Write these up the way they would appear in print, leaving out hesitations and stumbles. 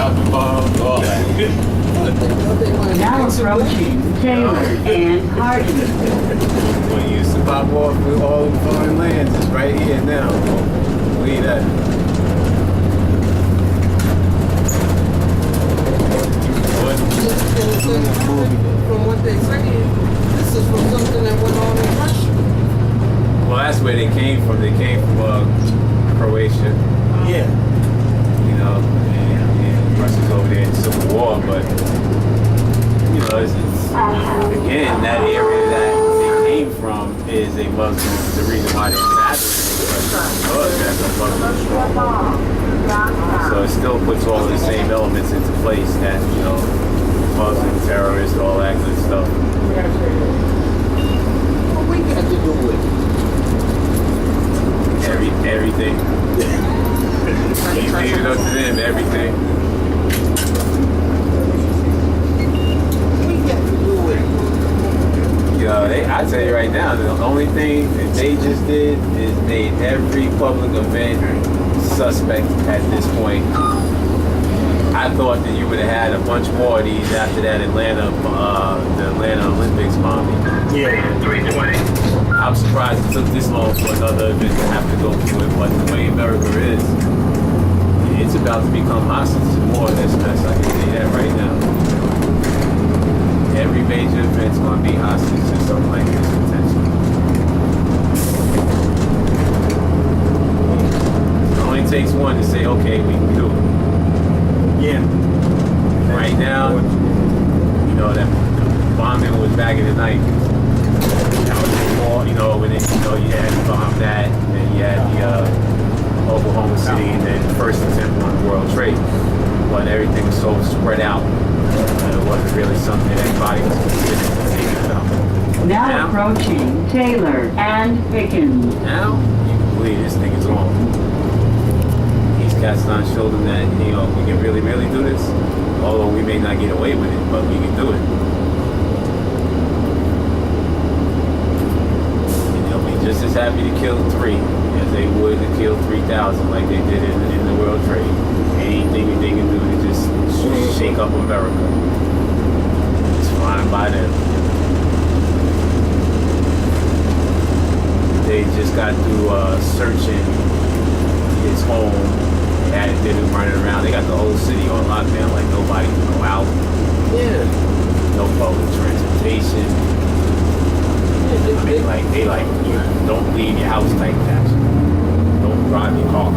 chopping bombs, all that. Now approaching Taylor and Harding. When you used to pop off with all the foreign lands, it's right here now. Leave that. From what they say, this is from something that went on in Russia. Well, that's where they came from. They came from Croatia. Yeah. You know, and Russia's over there in Civil War, but you know, it's again that area that they came from is a Muslim. The reason why they're assassinating because that's a Muslim stronghold. So it still puts all the same elements into place that you know, Muslim terrorists, all that good stuff. What we got to do with it? Everything. You leave it up to them, everything. We got to do with it. Yo, I tell you right now, the only thing that they just did is made every public event suspect at this point. I thought that you would have had a bunch more of these after that the Atlanta Olympics bombing. Yeah. 320. I'm surprised it took this long for another event to have to go through it, but the way America is, it's about to become hostage to more of this mess. I can say that right now. Every major event's going to be hostage to something like this potentially. It only takes one to say, okay, we can do it. Yeah. Right now, you know, that bombing was back in the 90s. That was before, you know, when it, you know, you had bombed that, and then you had the Oklahoma City, and then the first attempt on the World Trade. But everything was so spread out that it wasn't really something that anybody was considering to take it about. Now approaching Taylor and Pickens. Now, you can believe this thing is on. These cats not showed them that, you know, we can really, really do this. Although we may not get away with it, but we can do it. Just as happy to kill 3 as they would to kill 3,000 like they did in the World Trade. Anything they can do to just shake up America. It's fine by them. They just got through searching his home. They had him running around. They got the whole city on lockdown like nobody can go out. Yeah. No public transportation. They like, you don't leave your house type that. Don't drive your car.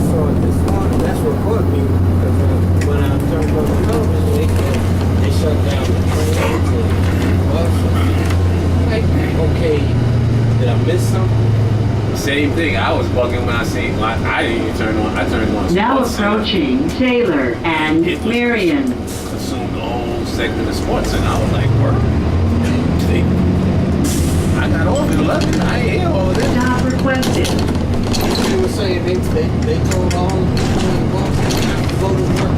So this morning, that's what caught me. Because when I turned on the television, they shut down the trains and buses. Like, okay, did I miss something? Same thing. I was bugging when I seen. I didn't even turn on. I turned on. Now Sports Center. approaching Taylor and Marion. Consumed the whole segment of Sports Center. I was like, work. I got off at 11. I ain't hear all of this. Stop requested. They were saying they told all the people in Boston not to go to work.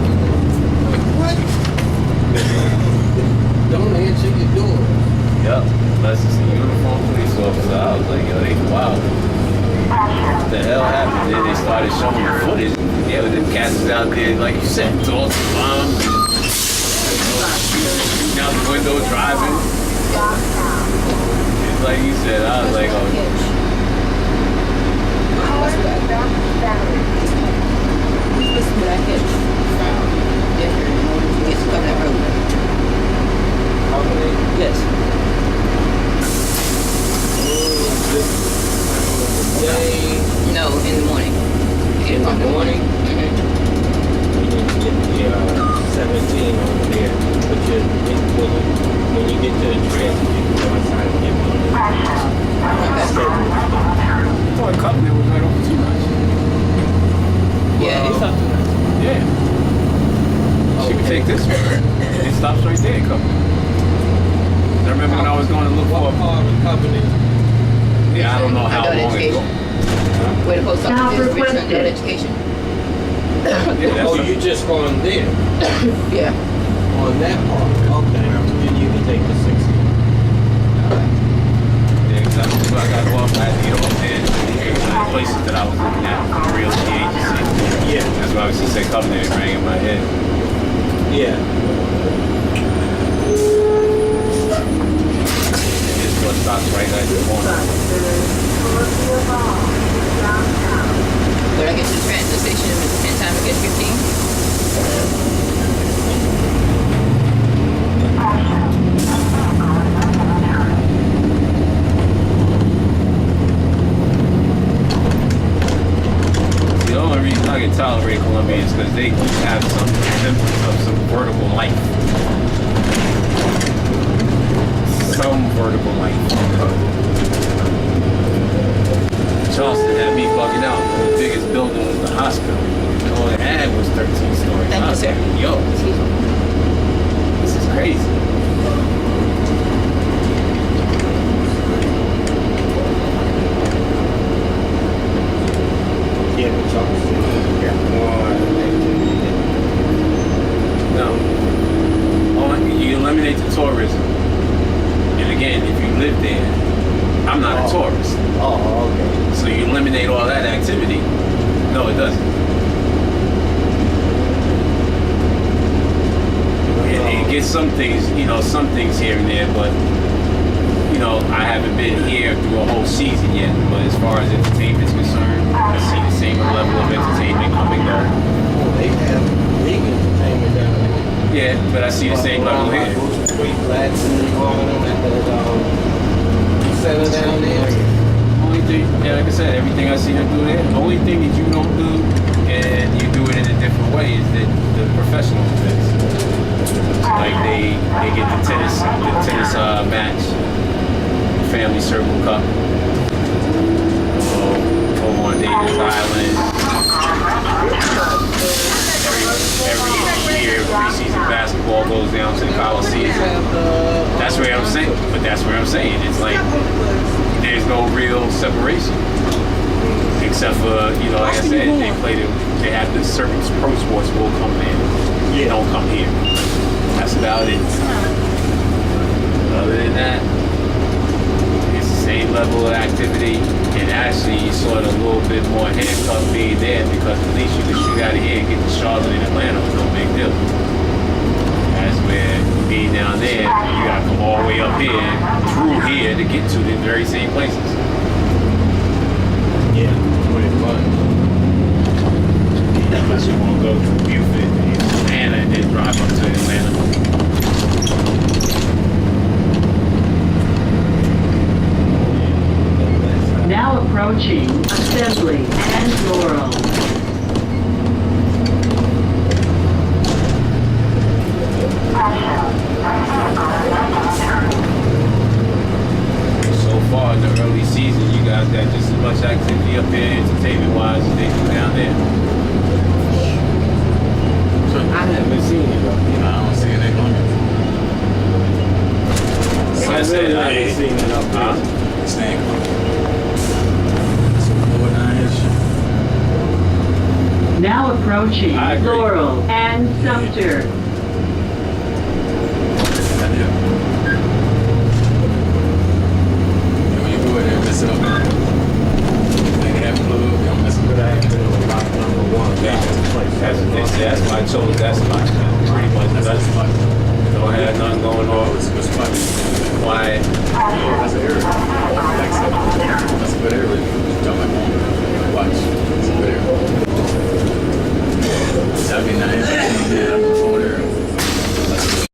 Like, what? Don't answer your door. Yep. Unless it's a uniformed police officer. I was like, yo, they wild. What the hell happened? Then they started showing the footage. Yeah, but the cats was out there, like you said, tossing bombs, shooting out the window, driving. It's like you said, I was like, oh. Listen to that hitch. Yes, it's on that road. Yes. No, in the morning. 8 o'clock in the morning. Yeah, 17 over there. But when you get to the transit, you can go inside and get one. Boy, Covenant was right over 2 nights. Yeah, it's up to us. Yeah. She could take this one. It stops right there, Covenant. I remember when I was going to look for a part of the company. Yeah, I don't know how Adult long ago. education. Where the post Stop office is, Richmond requested. Adult Education. Yeah, Oh, you just going there? Yeah. On that part? Okay. Then you can take the 60. Yeah, exactly. I got off. I had to get off there. The places that I was looking at for the real estate agency. Yeah. That's why she said Covenant, it rang in my head. Yeah. This bus stops right at the corner. When I get to the train station, it's the same time I get 15. The only reason I can tolerate Columbia is because they have some symptoms of some vertical life. Some vertical life. Charleston had me bugging out. The biggest building was the hospital. All it had was 13 stories. Thank I you, was sir. like, yo, this is crazy. Yeah, but Charleston got more activity than No. You eliminate the tourism. And again, if you live there, I'm not a tourist. Oh, okay. So you eliminate all that activity. No, it doesn't. It gets some things here and there, but I haven't been here through a whole season yet. But as far as entertainment is concerned, I see the same level of entertainment come and go. Oh, they have big entertainment down there. Yeah, but I see the same level here. Street flats and all of them at the center down there. Only thing, like I said, everything I see them do there. The only thing that you don't do, and you do it in a different way, is the professional events. Like they get the tennis match, Family Circle Cup, over on Davis Island. Every year, preseason basketball goes down to the Coliseum. That's where I'm saying. But that's where I'm saying. It's like there's no real separation, except for like I said, they have the certain pro sports will come in. They don't come here. That's about it. Other than that, it's the same level of activity, and actually you saw it a little bit more handcuffed being there because at least you could shoot out of here and get to Charlotte and Atlanta with no big deal. That's where being down there, you gotta come all the way up here, through here to get to the very same places. Yeah, pretty fun. Unless you want to go through Buford and Atlanta and then drive up to Atlanta. Now approaching Assembly and Laurel. So far in the early season, you guys got just as much activity up here, entertainment-wise, as they do down there. I haven't seen it though. I don't see it on Like I said, I haven't seen it up there. it. Staying so lower down here. Now approaching I agree. Laurel and Sumter.